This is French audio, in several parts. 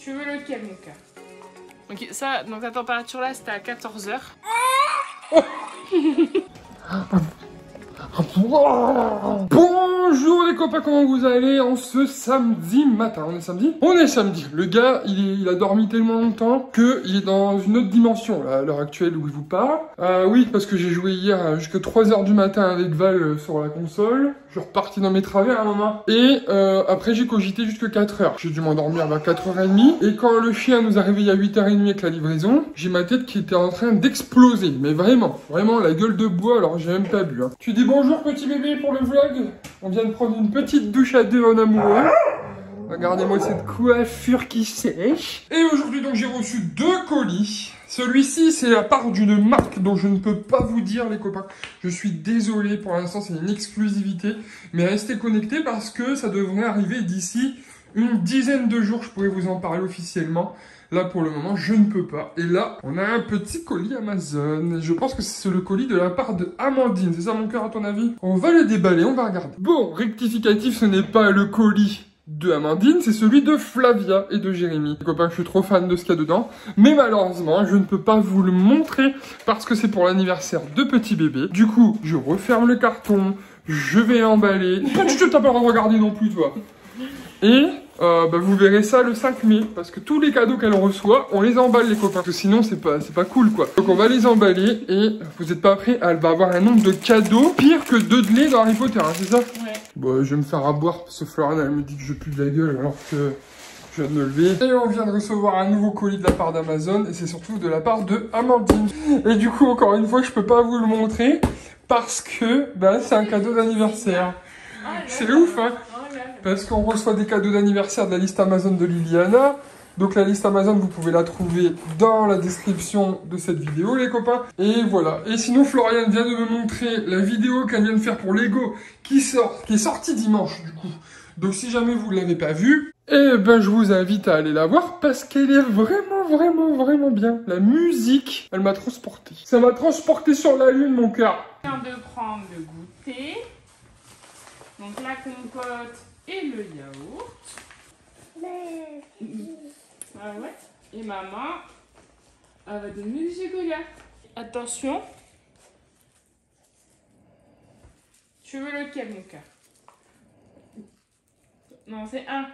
Tu veux lequel, mon cœur? Ok, ça, donc la température là, c'était à 14 h. Bonjour les copains, comment vous allez en ce samedi matin? On est samedi? On est samedi. Le gars, il a dormi tellement longtemps qu'il est dans une autre dimension là, à l'heure actuelle où il vous parle. Oui, parce que j'ai joué hier jusqu'à 3 h du matin avec Val sur la console. Je suis reparti dans mes travers à un moment. Et après j'ai cogité jusqu'à 4 h. J'ai dû m'endormir vers 4 h 30. Et quand le chien nous a réveillé à 8 h 30 avec la livraison, j'ai ma tête qui était en train d'exploser. Mais vraiment, vraiment la gueule de bois, alors j'ai même pas bu. Hein. Tu dis bonjour petit bébé pour le vlog. On vient de prendre une petite douche à deux en amoureux. Regardez-moi cette coiffure qui sèche. Et aujourd'hui donc j'ai reçu 2 colis. Celui-ci c'est la part d'une marque dont je ne peux pas vous dire les copains. Je suis désolé pour l'instant, c'est une exclusivité. Mais restez connectés parce que ça devrait arriver d'ici une dizaine de jours. Je pourrais vous en parler officiellement. Là, pour le moment, je ne peux pas. Et là, on a un petit colis Amazon. Je pense que c'est le colis de la part de Amandine. C'est ça, mon cœur, à ton avis? On va le déballer, on va regarder. Bon, rectificatif, ce n'est pas le colis de Amandine, c'est celui de Flavia et de Jérémy. Les copains, je suis trop fan de ce qu'il y a dedans. Mais malheureusement, je ne peux pas vous le montrer parce que c'est pour l'anniversaire de petit bébé. Du coup, je referme le carton, je vais emballer. Tu t'as pas le droit de regarder non plus, toi. Et vous verrez ça le 5 mai, parce que tous les cadeaux qu'elle reçoit, on les emballe les copains, parce que sinon c'est pas cool quoi. Donc on va les emballer et vous êtes pas prêts, elle va avoir un nombre de cadeaux pire que Dudley dans Harry Potter, hein, c'est ça? Ouais. Bon, je vais me faire aboire parce que Florian elle me dit que je pue de la gueule alors que je viens de me lever. Et on vient de recevoir un nouveau colis de la part d'Amazon et c'est surtout de la part de Amandine. Et du coup encore une fois je peux pas vous le montrer parce que c'est un cadeau d'anniversaire. C'est ouf hein. Parce qu'on reçoit des cadeaux d'anniversaire de la liste Amazon de Liliana. Donc la liste Amazon, vous pouvez la trouver dans la description de cette vidéo, les copains. Et voilà. Et sinon, Florian vient de me montrer la vidéo qu'elle vient de faire pour Lego, qui est sortie dimanche, du coup. Donc si jamais vous ne l'avez pas vue, je vous invite à aller la voir parce qu'elle est vraiment, vraiment, vraiment bien. La musique, elle m'a transporté. Ça m'a transporté sur la lune, mon cœur. Je viens de prendre le goûter. Donc la compote et le yaourt. Ah ouais. Et maman, elle va donner du chocolat. Attention. Tu veux lequel, mon cœur? Non, c'est un.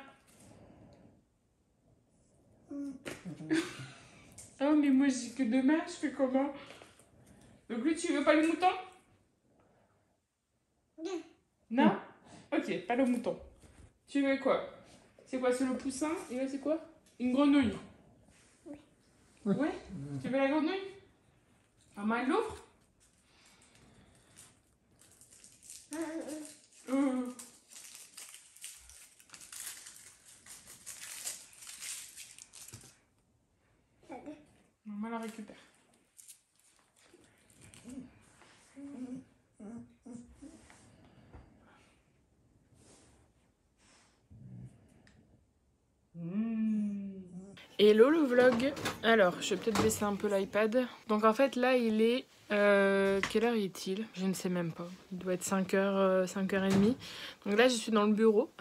Oh, mais moi, j'ai que 2 mains, je fais comment? Donc lui, tu veux pas le mouton? Non? Ok, pas le mouton. Tu veux quoi? C'est quoi? C'est le poussin? Et là, c'est quoi? Une grenouille? Oui. Ouais? Tu veux la grenouille? Maman, elle l'ouvre? Maman la récupère. Hello le vlog. Alors, je vais peut-être baisser un peu l'iPad. Donc en fait là il est... quelle heure est-il? Je ne sais même pas. Il doit être 5h, 5h30. Donc là je suis dans le bureau.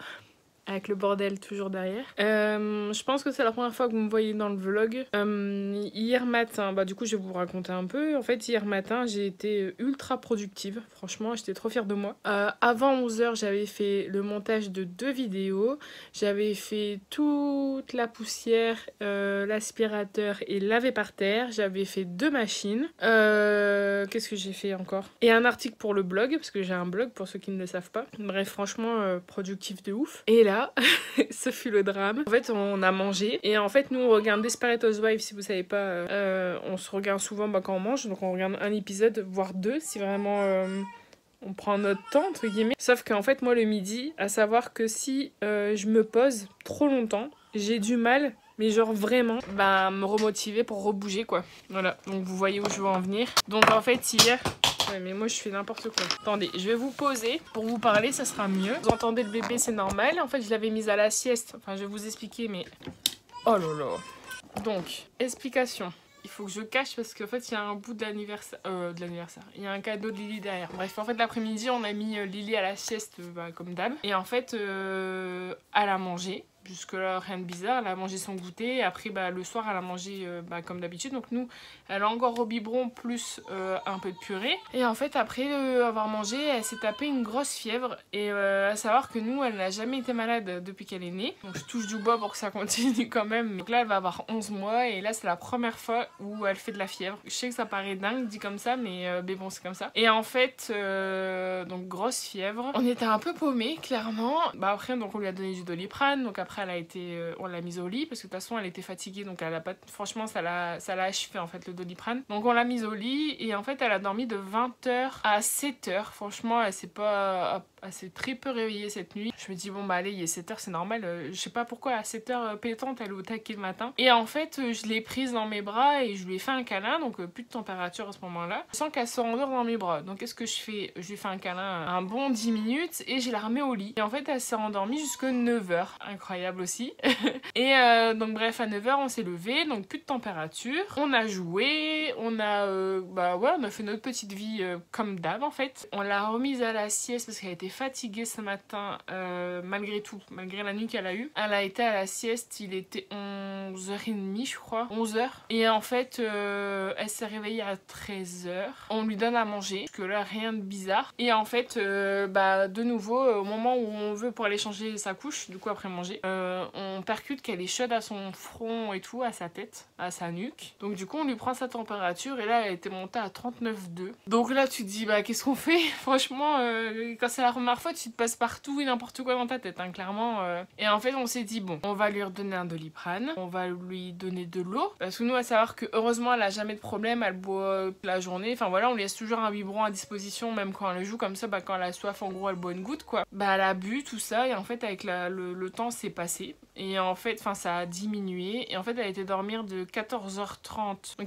Avec le bordel toujours derrière. Je pense que c'est la première fois que vous me voyez dans le vlog. Hier matin, du coup je vais vous raconter un peu. En fait hier matin j'ai été ultra productive. Franchement j'étais trop fière de moi. Avant 11 h j'avais fait le montage de 2 vidéos. J'avais fait toute la poussière, l'aspirateur et laver par terre. J'avais fait 2 machines. Qu'est-ce que j'ai fait encore? Et un article pour le blog, parce que j'ai un blog pour ceux qui ne le savent pas. Bref franchement productif de ouf. Et là ce fut le drame. En fait on a mangé et en fait nous on regarde Desperate Housewives, si vous savez pas, on se regarde souvent quand on mange, donc on regarde un épisode voire 2 si vraiment on prend notre temps entre guillemets. Sauf qu'en fait moi le midi, à savoir que si je me pose trop longtemps, j'ai du mal, mais genre vraiment, me remotiver pour rebouger quoi. Voilà, donc vous voyez où je veux en venir. Donc en fait hier... Ouais, mais moi je fais n'importe quoi. Attendez, je vais vous poser pour vous parler, ça sera mieux. Vous entendez le bébé, c'est normal. En fait, je l'avais mise à la sieste. Enfin, je vais vous expliquer, mais... Oh là là. Donc, explication. Il faut que je cache parce qu'en fait, il y a un bout de l'anniversaire. Il y a un cadeau de Lily derrière. Bref, en fait, l'après-midi, on a mis Lily à la sieste, comme d'hab. Et en fait, elle a mangé. Jusque là rien de bizarre, elle a mangé son goûter, après le soir elle a mangé comme d'habitude, donc nous elle a encore au biberon plus un peu de purée. Et en fait après avoir mangé, elle s'est tapée une grosse fièvre, et à savoir que nous elle n'a jamais été malade depuis qu'elle est née, donc je touche du bois pour que ça continue quand même. Donc là elle va avoir 11 mois et là c'est la première fois où elle fait de la fièvre. Je sais que ça paraît dingue dit comme ça, mais bon c'est comme ça. Et en fait donc grosse fièvre, on était un peu paumés clairement. Après donc on lui a donné du Doliprane, donc après elle a été, on l'a mise au lit parce que de toute façon elle était fatiguée, donc elle a pas, franchement ça l'a achevé en fait le Doliprane. Donc on l'a mise au lit et en fait elle a dormi de 20h à 7h. Franchement elle s'est très peu réveillée cette nuit. Je me dis bon allez, il est 7h, c'est normal, je sais pas pourquoi à 7h pétante elle est au taquet le matin. Et en fait je l'ai prise dans mes bras et je lui ai fait un câlin, donc plus de température à ce moment là. Je sens qu'elle se rendort dans mes bras, donc qu'est-ce que je fais? Je lui fais un câlin un bon 10 minutes et je la remets au lit. Et en fait elle s'est rendormie jusque 9h, incroyable aussi. Et donc bref, à 9h on s'est levé, donc plus de température, on a joué, on a on a fait notre petite vie comme d'hab en fait. On l'a remise à la sieste parce qu'elle était fatiguée ce matin, malgré tout, malgré la nuit qu'elle a eue. Elle a été à la sieste, il était 11h30 je crois, 11h, et en fait elle s'est réveillée à 13h. On lui donne à manger, parce que là rien de bizarre, et en fait de nouveau au moment où on veut pour aller changer sa couche, du coup après manger, on percute qu'elle est chaude à son front et tout, à sa tête, à sa nuque. Donc du coup on lui prend sa température et là elle était montée à 39,2. Donc là tu te dis qu'est-ce qu'on fait? Franchement quand c'est la première fois tu te passes partout et n'importe quoi dans ta tête clairement. Et en fait on s'est dit bon, on va lui redonner un Doliprane, on va lui donner de l'eau, parce que nous à savoir que heureusement elle a jamais de problème, elle boit la journée, enfin voilà, on lui laisse toujours un biberon à disposition même quand elle le joue, comme ça quand elle a soif en gros elle boit une goutte quoi. Elle a bu tout ça et en fait avec le temps s'est passé. Et en fait, ça a diminué. Et en fait, elle a été dormir de 14h30.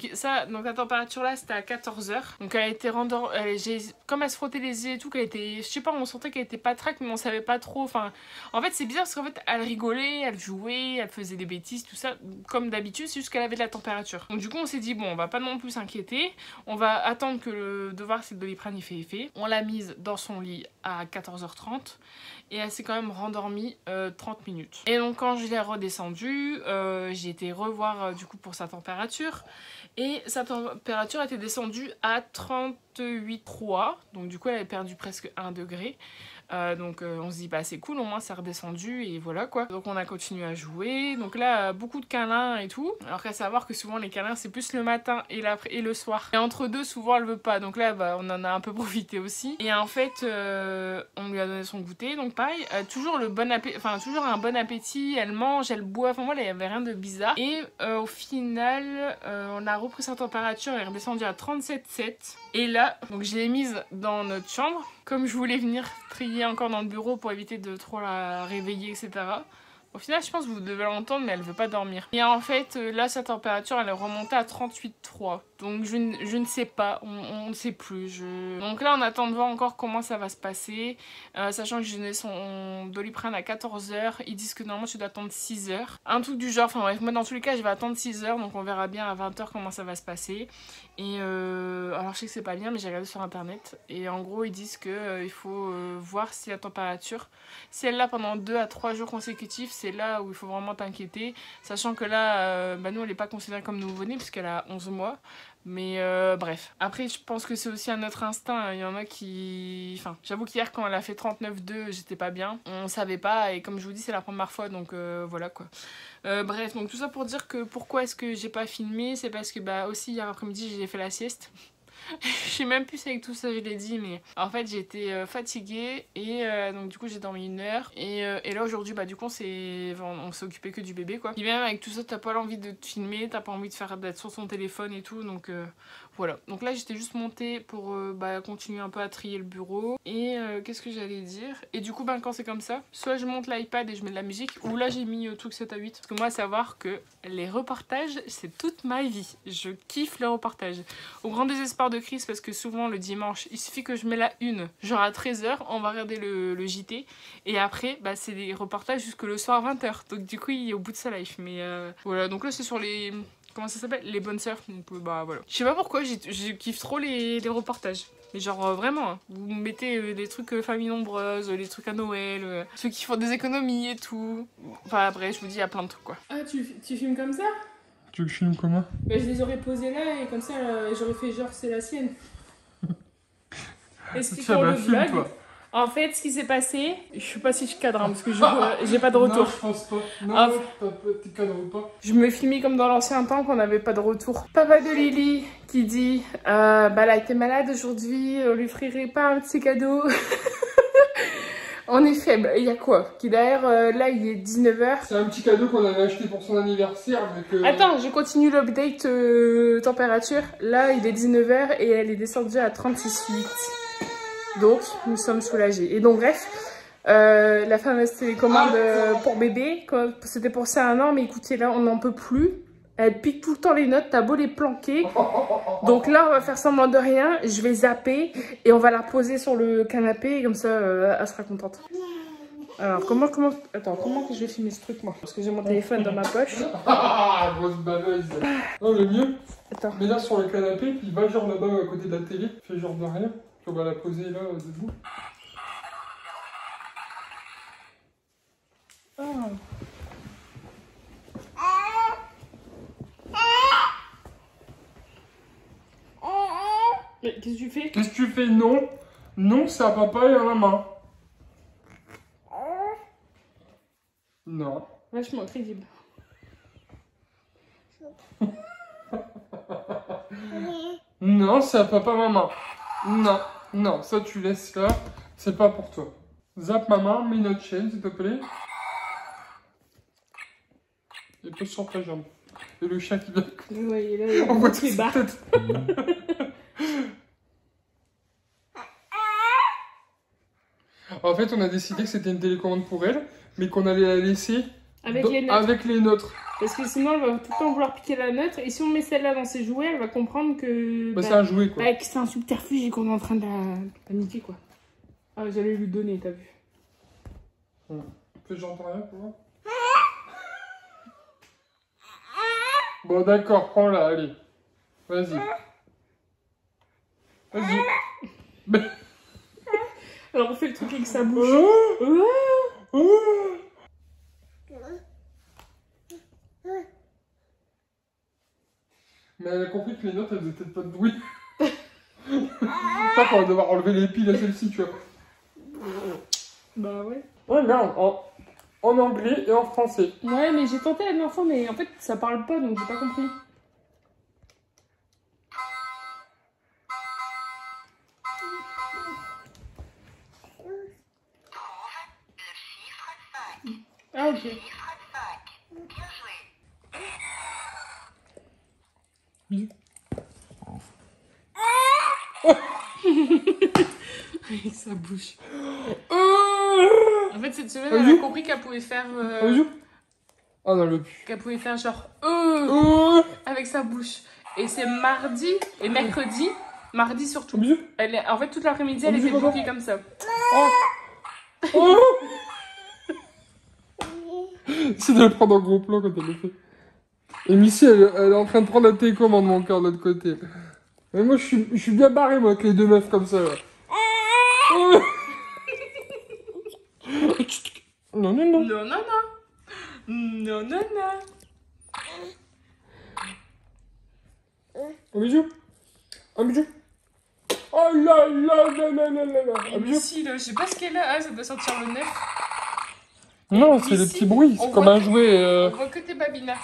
Donc la température là, c'était à 14h. Donc elle a été comme elle se frottait les yeux et tout, qu'elle était, je sais pas, on sentait qu'elle était patraque, mais on savait pas trop. Enfin, en fait, c'est bizarre parce qu'en fait, elle rigolait, elle jouait, elle faisait des bêtises, tout ça, comme d'habitude, c'est juste qu'elle avait de la température. Donc du coup, on s'est dit bon, on va pas non plus s'inquiéter. On va attendre que le devoir, c'est le Doliprane, il fait effet. On l'a mise dans son lit à 14h30. Et elle s'est quand même rendormie 30 minutes. Et donc quand je l'ai redescendue, j'ai été revoir du coup pour sa température. Et sa température était descendue à 38,3. Donc du coup elle avait perdu presque 1 degré. Donc on se dit c'est cool, au moins c'est redescendu et voilà quoi. Donc on a continué à jouer, donc là beaucoup de câlins et tout, alors qu'à savoir que souvent les câlins c'est plus le matin et le soir, et entre deux souvent elle veut pas, donc là on en a un peu profité aussi. Et en fait on lui a donné son goûter, donc pareil, toujours toujours un bon appétit, elle mange, elle boit, enfin voilà, il y avait rien de bizarre. Et au final on a repris sa température, elle est redescendue à 37,7. Et là donc je l'ai mise dans notre chambre, comme je voulais venir trier encore dans le bureau pour éviter de trop la réveiller, etc. Au final, je pense que vous devez l'entendre, mais elle veut pas dormir. Et en fait, là, sa température, elle est remontée à 38,3. Donc, je ne sais pas, on ne sait plus. Donc là, on attend de voir encore comment ça va se passer. Sachant que j'ai donné son Doliprane à 14h. Ils disent que normalement, tu dois attendre 6h. Un truc du genre, enfin bref, moi, dans tous les cas, je vais attendre 6h. Donc, on verra bien à 20h comment ça va se passer. Et alors, je sais que c'est pas bien, mais j'ai regardé sur internet. Et en gros, ils disent que il faut voir si la température, si elle l'a pendant 2 à 3 jours consécutifs, c'est là où il faut vraiment t'inquiéter. Sachant que là, nous, elle n'est pas considérée comme nouveau-né puisqu'elle a 11 mois. Mais bref. Après, je pense que c'est aussi un autre instinct. Il y en a qui... Enfin, j'avoue qu'hier, quand elle a fait 39,2, j'étais pas bien. On savait pas. Et comme je vous dis, c'est la première fois. Donc voilà quoi. Bref, donc tout ça pour dire que pourquoi est-ce que j'ai pas filmé, c'est parce que aussi hier après-midi, j'ai fait la sieste. Je sais même plus si avec tout ça je l'ai dit, mais en fait j'étais fatiguée et donc du coup j'ai dormi 1 heure et là aujourd'hui du coup on s'est occupé que du bébé quoi. Et même avec tout ça t'as pas l'envie de te filmer, t'as pas envie d'être sur son téléphone et tout, donc voilà. Donc là j'étais juste montée pour continuer un peu à trier le bureau et qu'est-ce que j'allais dire, et du coup quand c'est comme ça, soit je monte l'iPad et je mets de la musique, ou là j'ai mis Truc 7 à 8 parce que moi à savoir que les reportages c'est toute ma vie, je kiffe les reportages au grand désespoir de Chris, parce que souvent le dimanche il suffit que je mets la une, genre à 13h on va regarder le JT et après c'est des reportages jusque le soir 20h, donc du coup il est au bout de sa life. Mais voilà, donc là c'est sur les... Comment ça s'appelle? Les bonnes surf. Donc voilà. Je sais pas pourquoi, je kiffe trop les reportages. Mais genre vraiment, hein. Vous mettez des trucs famille nombreuse, les trucs à Noël, ceux qui font des économies et tout. Enfin après, je vous dis, il y a plein de trucs quoi. Ah, tu filmes comme ça? Tu veux que je filme comment? Bah, je les aurais posés là et comme ça, j'aurais fait genre c'est la sienne. Expliquons le vlog. Toi. En fait, ce qui s'est passé, je sais pas si je cadre hein, parce que j'ai pas de retour. Non, je pense pas. Non, tu cadres pas. Je me filmais comme dans l'ancien temps qu'on n'avait pas de retour. Papa de Lily qui dit bah elle a été malade aujourd'hui, on lui ferait pas un de ses cadeaux. En effet, bah, il y a quoi? Qui d'ailleurs, là il est 19h. C'est un petit cadeau qu'on avait acheté pour son anniversaire. Mais que... Attends, je continue l'update température. Là il est 19h et elle est descendue à 36,8. Donc, nous sommes soulagés. Et donc, bref, la fameuse télécommande pour bébé, c'était pour ça 1 an, mais écoutez, là, on n'en peut plus. Elle pique tout le temps les notes, t'as beau les planquer. Donc là, on va faire semblant de rien. Je vais zapper et on va la poser sur le canapé. Et comme ça, elle sera contente. Alors, comment que je vais filmer ce truc, moi? Parce que j'ai mon téléphone dans ma poche. Ah, grosse baveuse. Non, le mieux, attends. Mais là sur le canapé, puis va genre là-bas à côté de la télé, fais genre de rien. On va la poser là, debout. Oh. Mais qu'est-ce que tu fais? Qu'est-ce que tu fais? Non. Non, c'est à papa et à maman. Non. Vachement crédible. Non, c'est à papa, maman. Non, non, ça tu laisses là. C'est pas pour toi. Zap maman, mets notre chaîne s'il te plaît. Et pose sur ta jambe. Et le chat qui vient. Ouais, là, on voit tout sa tête. En fait, on a décidé que c'était une télécommande pour elle, mais qu'on allait la laisser avec les nôtres. Parce que sinon, elle va tout le temps vouloir piquer la nôtre. Et si on met celle-là dans ses jouets, elle va comprendre que... Bah, c'est un jouet, quoi. Que c'est un subterfuge et qu'on est en train de la niquer, quoi. Ah, j'allais lui donner, t'as vu. J'entends rien, pour moi. Bon, d'accord, prends-la, allez. Vas-y. Vas-y. Alors, on fait le truc avec sa bouche. Mais elle a compris que les notes, elles étaient peut-être pas de bruit. Pas qu'on va devoir enlever les piles à celle-ci, tu vois. Bah ouais. Ouais, mais en anglais et en français. Ouais, mais j'ai tenté à un enfant, mais en fait, ça parle pas, donc j'ai pas compris. Ah, ok. Bisous. Avec sa bouche. En fait, cette semaine, elle a compris qu'elle pouvait faire... Oh non, le pu. Qu'elle pouvait faire genre... avec sa bouche. Et c'est mardi et mercredi. Mardi surtout. En fait, toute l'après-midi, elle était bloquée comme ça. C'est de le prendre en gros plan quand elle le fait. Et Missy, elle est en train de prendre la télécommande, mon cœur, de l'autre côté. Mais moi, je suis bien barré, moi, avec les deux meufs comme ça. Là. Non, non, non. Non, non, non. Non, non, non. Un bisou. Un bisou. Oh là là là là là là là. Un bisou. Missy, là, je sais pas ce qu'elle a. Ah, ça doit sortir le 9. Non, c'est les petits bruits. C'est comme un jouet. On voit que tes babinas.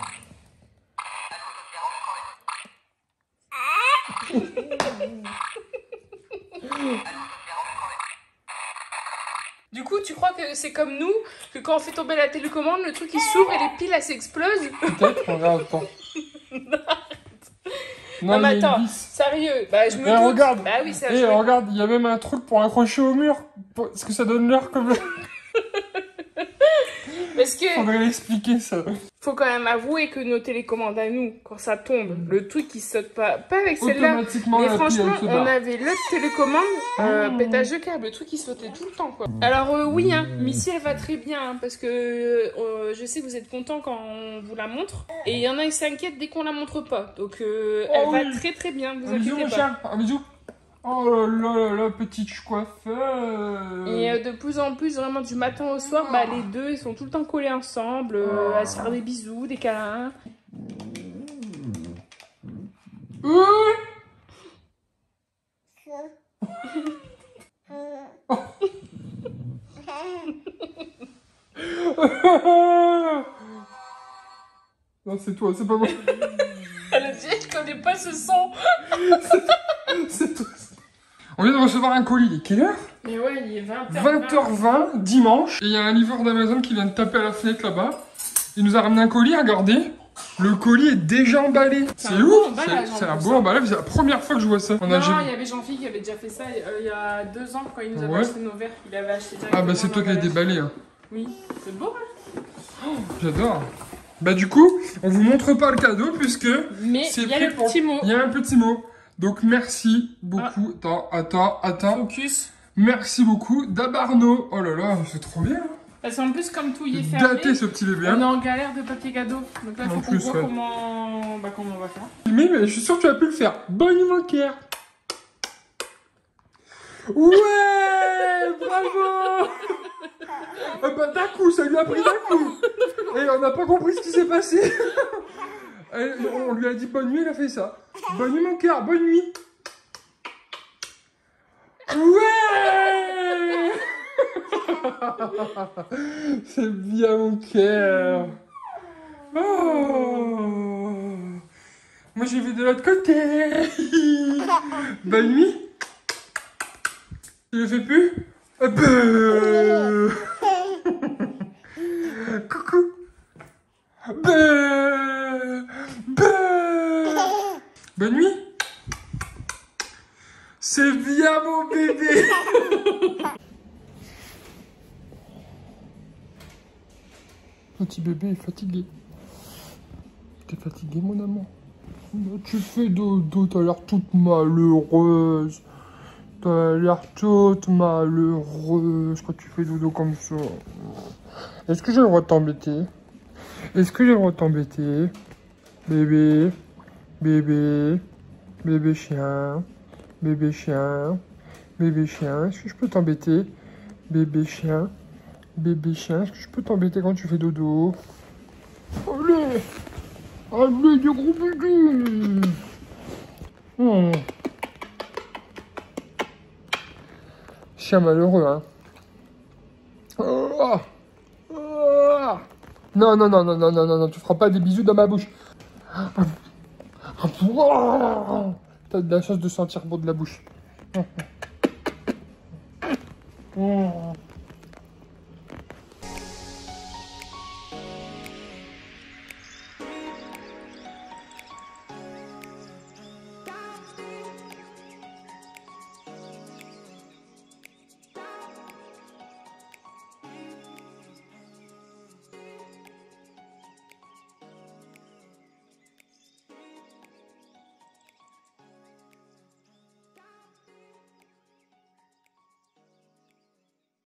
Du coup, tu crois que c'est comme nous, que quand on fait tomber la télécommande, le truc il s'ouvre et les piles elles s'explosent? Peut-être, regarde, attends. Non mais attends, sérieux, bah je me doute. Regarde. Bah oui, ça. Et regarde, il y a même un truc pour accrocher au mur. Est-ce que ça donne l'heure comme... Parce que... Faudrait l'expliquer, ça. Faut quand même avouer que nos télécommandes à nous, quand ça tombe, le truc qui saute pas avec celle-là, mais franchement, on avait l'autre télécommande, pétage de câble, le truc qui sautait tout le temps, quoi. Alors oui, hein, Missy, elle va très bien, hein, parce que je sais que vous êtes contents quand on vous la montre, et il y en a qui s'inquiètent dès qu'on la montre pas, donc elle va très très bien, vous inquiétez pas. Un bisou, mon chat, un bisou. Oh là là là, petite coiffeur. Et de plus en plus, vraiment du matin au soir, bah, les deux, ils sont tout le temps collés ensemble, à se faire des bisous, des câlins. Non, c'est toi, c'est pas moi. Elle a dit, je connais pas ce son. C'est toi. On vient de recevoir un colis. Il est quelle heure? Mais ouais, il est 20h20. 20h20, dimanche. Et il y a un livreur d'Amazon qui vient de taper à la fenêtre là-bas. Il nous a ramené un colis, regardez. Le colis est déjà emballé. C'est ouf. C'est un beau emballage. C'est la première fois que je vois ça. Non, il y avait Jean-Philippe qui avait déjà fait ça il y a 2 ans quand il nous avait acheté nos verres. Il avait acheté directement. Ah bah c'est toi qui l'as déballé. Hein. Oui, c'est beau, hein. Oh, j'adore. Bah du coup, on vous montre pas le cadeau puisque... Mais il y a le petit mot. Il y a un petit mot. Donc merci beaucoup. Attends. Focus. Merci beaucoup. Dabarno. Oh là là, c'est trop bien. Parce qu'en plus, comme tout y est fermé, daté ce petit bébé. on est en galère de papier cadeau. Donc là, il faut qu'on voit ouais. comment on va faire. Mais je suis sûr que tu vas plus le faire. Bonne manquère. Ouais, bravo. Ah bah d'un coup, ça lui a pris d'un coup. Et on n'a pas compris ce qui s'est passé. Et on lui a dit bonne nuit, il a fait ça. Bonne nuit mon cœur, bonne nuit. Ouais. C'est bien mon cœur. Oh. Moi j'ai vu de l'autre côté. Bonne nuit. Tu le fais plus? Coucou. Bonne nuit. C'est bien mon bébé. Petit bébé est fatigué. T'es fatigué mon amour? Tu fais dodo, t'as l'air toute malheureuse. T'as l'air toute malheureuse quand tu fais dodo comme ça. Est-ce que j'ai le droit de t'embêter? Est-ce que j'ai le droit de t'embêter? Bébé, bébé chien, bébé chien, bébé chien. Est-ce que je peux t'embêter? Bébé chien, est-ce que je peux t'embêter quand tu fais dodo? Allez, allez, des gros bébés. Chien malheureux, hein. Non, tu feras pas des bisous dans ma bouche. T'as de la chance de sentir bon de la bouche.